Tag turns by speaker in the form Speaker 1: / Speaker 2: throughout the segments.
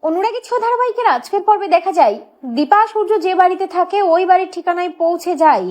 Speaker 1: অনুরাগী ছ ধারাবাহিকের আজকের পর্বে দেখা যায় দীপা সূর্য যে বাড়িতে থাকে ওই বাড়ির ঠিকানায় পৌঁছে যায়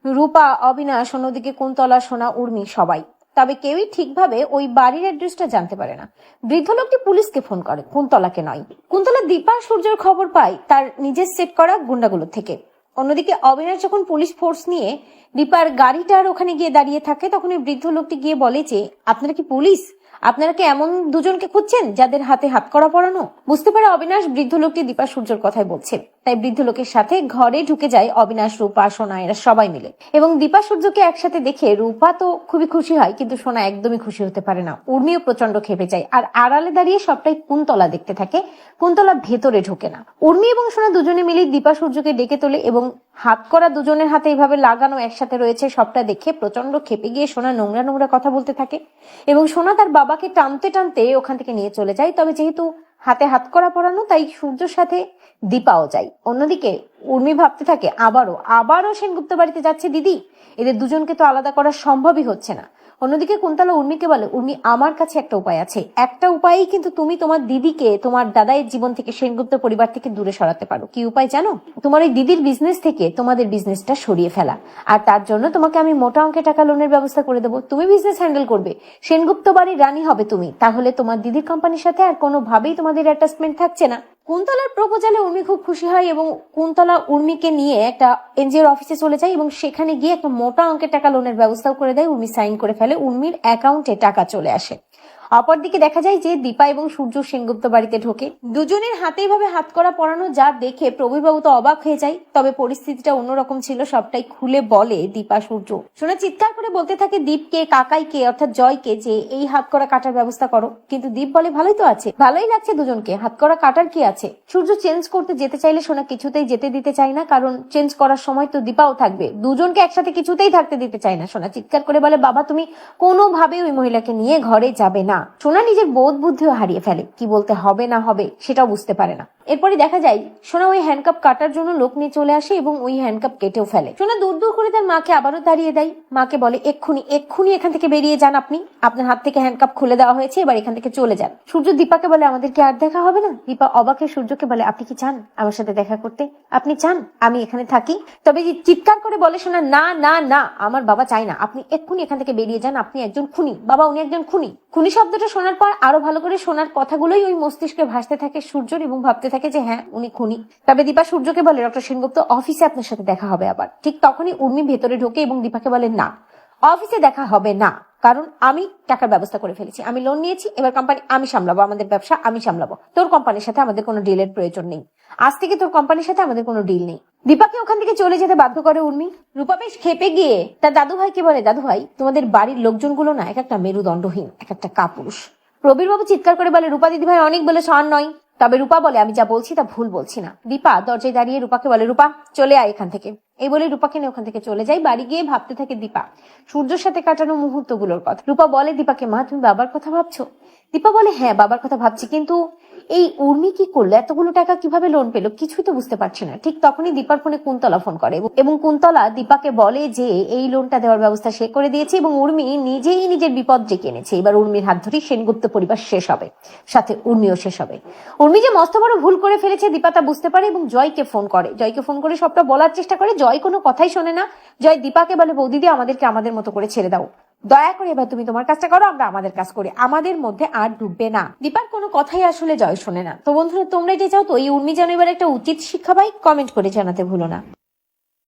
Speaker 1: রূপা, অবিনাশ, অন্যদিকে কুন্তলা, সোনা, উর্মি সবাই। তবে কেউই ঠিকভাবে ওই বাড়ির অ্যাড্রেসটা জানতে পারে না। বৃদ্ধ লোকটি পুলিশকে ফোন করে, কুন্তলাকে নয়। কুন্তলা দীপা সূর্যের খবর পায় তার নিজের সেট করা গুন্ডাগুলো থেকে। অন্যদিকে অবিনাশ যখন পুলিশ ফোর্স নিয়ে দীপার গাড়িটার ওখানে গিয়ে দাঁড়িয়ে থাকে, তখন ওই বৃদ্ধ লোকটি গিয়ে বলে যে আপনারা কি পুলিশ? আপনারা কি এমন দুজনকে খুঁজছেন যাদের হাতে হাত করা পরানো? বুঝতে পারে অবিনাশ বৃদ্ধ লোকটি দীপা সূর্যর কথাই বলছে। তাই বৃদ্ধ লোকের সাথে ঘরে ঢুকে যায় অবিনাশ, রূপা, সোনা, এরা সবাই মিলে। এবং দীপা সূর্যকে একসাথে দেখে রূপা তো খুবই খুশি হয়, কিন্তু সোনা একদমই খুশি হতে পারে না। উর্মিও প্রচন্ড খেপে যায়, আর আড়ালে দাঁড়িয়ে সবটাই কুন্তলা দেখতে থাকে। কুন্তলা ভেতরে ঢোকে না। উর্মি এবং সোনা দুজনে মিলে দীপা সূর্যকে ডেকে তোলে এবং হাত করা দুজনের হাতে এইভাবে লাগানো একসাথে রয়েছে সবটা দেখে প্রচন্ড খেপে গিয়ে সোনা নোংরা নোংরা কথা বলতে থাকে এবং সোনা তার বাবাকে টানতে টানতে ওখান থেকে নিয়ে চলে যায়। তবে যেহেতু হাতে হাত করা পরানো, তাই সূর্যর সাথে দীপাও যায়। অন্যদিকে উর্মি ভাবতে থাকে আবারও সেনগুপ্ত বাড়িতে যাচ্ছে দিদি, এদের দুজনকে তো আলাদা করা সম্ভবই হচ্ছে না। অন্যদিকে কুন্তলা উর্মিকে বলে, উর্মি আমার কাছে একটা উপায় আছে। একটা উপায়ই কিন্তু তুমি তোমার দিদিকে তোমার দাদাইয়ের জীবন থেকে, সেনগুপ্ত পরিবার থেকে দূরে সরাতে পারো। কি উপায় জানো? তোমার ওই দিদির বিজনেস থেকে তোমাদের বিজনেসটা সরিয়ে ফেলা। আর তার জন্য তোমাকে আমি মোটা অঙ্কের টাকা লোনের ব্যবস্থা করে দেবো। তুমি বিজনেস হ্যান্ডেল করবে, সেনগুপ্ত বাড়ির রানী হবে তুমি। তাহলে তোমার দিদির কোম্পানির সাথে আর কোনোভাবেই তোমাদের অ্যাটাচমেন্ট থাকছে না। কুন্তলার প্রপোজালে উর্মি খুব খুশি হয় এবং কুন্তলা উর্মিকে নিয়ে একটা এনজিওর অফিসে চলে যায় এবং সেখানে গিয়ে একটা মোটা অঙ্কের টাকা লোনের ব্যবস্থাও করে দেয়। উর্মি সাইন করে ফেলে, উর্মির অ্যাকাউন্টে টাকা চলে আসে। অপরদিকে দেখা যায় যে দীপা এবং সূর্য সেনগুপ্ত বাড়িতে ঢোকে। দুজনের হাতে এইভাবে হাত করা পরানো যা দেখে প্রবীরবাবু তো অবাক হয়ে যায়। তবে পরিস্থিতিটা অন্যরকম ছিল, সবটাই খুলে বলে দীপা সূর্য। সোনা চিৎকার করে বলতে থাকে দীপকে, কাকাইকে অর্থাৎ জয়কে যে এই হাত করা কাটার ব্যবস্থা করো। কিন্তু দীপ বলে ভালোই তো আছে, ভালোই লাগছে দুজনকে, হাত করা কাটার কি আছে? সূর্য চেঞ্জ করতে যেতে চাইলে সোনা কিছুতেই যেতে দিতে চায় না, কারণ চেঞ্জ করার সময় তো দীপাও থাকবে। দুজনকে একসাথে কিছুতেই থাকতে দিতে চায় না। সোনা চিৎকার করে বলে বাবা তুমি কোনোভাবে ওই মহিলাকে নিয়ে ঘরে যাবে না। সোনা নিজের বোধ বুদ্ধিও হারিয়ে ফেলে, কি বলতে হবে না হবে সেটাও বুঝতে পারে না। এরপরে দেখা যায় সোনা ওই হ্যান্ডকাপ কাটার জন্য লোক নিয়ে চলে আসে এবং ওই হ্যান্ডকাপ কেটেও ফেলে। সোনা দূর দূর করে তার মাকে আবারও দাঁড়িয়ে দেয়। মাকে বলে এক্ষুনি এখান থেকে বেরিয়ে যান, আপনি আপনার হাত থেকে হ্যান্ডকাপ খুলে দেওয়া হয়েছে, এবার এখান থেকে চলে যান। সূর্য দীপাকে বলে আমাদেরকে আর দেখা হবে না। দীপা অবাকে সূর্যকে বলে আপনি কি চান আমার সাথে দেখা করতে? আপনি চান আমি এখানে থাকি? তবে চিৎকার করে বলে সোনা না না না, আমার বাবা চায় না, আপনি এক্ষুনি এখান থেকে বেরিয়ে যান, আপনি একজন খুনি বাবা, উনি একজন খুনি। খুনি শব্দটা শোনার পর আরো ভালো করে শোনার কথাগুলোই ওই মস্তিষ্কে ভাসতে থাকে সূর্যর এবং ভাবতে থাকে যে হ্যাঁ উনি খুনি। তবে দীপা সূর্যকে বলে ডক্টর সেনগুপ্ত অফিসে আপনার সাথে দেখা হবে আবার। ঠিক তখনই উর্মি ভেতরে ঢোকে এবং দীপাকে বলে না, অফিসে দেখা হবে না, কারণ আমি টাকার ব্যবস্থা করে ফেলেছি, আমি লোন নিয়েছি, এবার কোম্পানি আমি সামলাবো, আমাদের ব্যবসা আমি সামলাবো, তোর কোম্পানির সাথে আমাদের কোনো ডিলের প্রয়োজন নেই, আজ থেকে তোর কোম্পানির সাথে আমাদের কোনো ডিল নেই। দীপাকে ওখান থেকে চলে যেতে বাধ্য করে উর্মি। রূপা বেশ খেপে গিয়ে তার দাদু ভাইকে বলে দাদু ভাই তোমাদের বাড়ির লোকজনগুলো না এক একটা মেরুদণ্ডহীন, এক একটা কাপুরুষ। প্রবীরবাবু চিৎকার করে বলে রূপা দিদি ভাই অনেক বলে সন নয়। তবে রূপা বলে আমি যা বলছি তা ভুল বলছি না। দীপা দরজায় দাঁড়িয়ে রূপাকে বলে রূপা চলে আয় এখান থেকে। এই বলে রূপাকে নিয়ে ওখান থেকে চলে যায়। বাড়ি গিয়ে ভাবতে থাকে দীপা সূর্যের সাথে কাটানো মুহূর্তগুলোর কথা। রূপা বলে দীপাকে মা তুমি বাবার কথা ভাবছো? দীপা বলে হ্যাঁ বাবার কথা ভাবছি, কিন্তু এই উর্মি কি করলো, এতগুলো টাকা কিভাবে লোন পেলো, কিছুই তো বুঝতে পারছি না। ঠিক তখনই দীপার ফোনে কুন্তলা ফোন করে এবং কুন্তলা দীপাকে বলে যে এই লোনটা দেওয়ার ব্যবস্থা সে করে দিয়েছে এবং উর্মি নিজেই নিজের বিপদ ডেকে এনেছে। এবার উর্মির হাত ধরেই সেনগুপ্ত পরিবার শেষ হবে, সাথে উর্মিও শেষ হবে। উর্মি যে মস্ত বড় ভুল করে ফেলেছে দীপা তা বুঝতে পারে এবং জয়কে ফোন করে সবটা বলার চেষ্টা করে। জয় কোনো কথাই শোনে না। জয় দীপাকে বলে বৌদিদি আমাদেরকে আমাদের মতো করে ছেড়ে দাও, দয়া করে এবার তুমি তোমার কাজটা করো, আমরা আমাদের কাজ করি, আমাদের মধ্যে আর ডুববে না। দীপার কোনো কথাই আসলে জয় শোনে না। তো বন্ধুরা তোমরা এটা চাও তো এই উর্মি যেন এবার একটা উচিত শিক্ষা পাই? কমেন্ট করে জানাতে ভুলো না।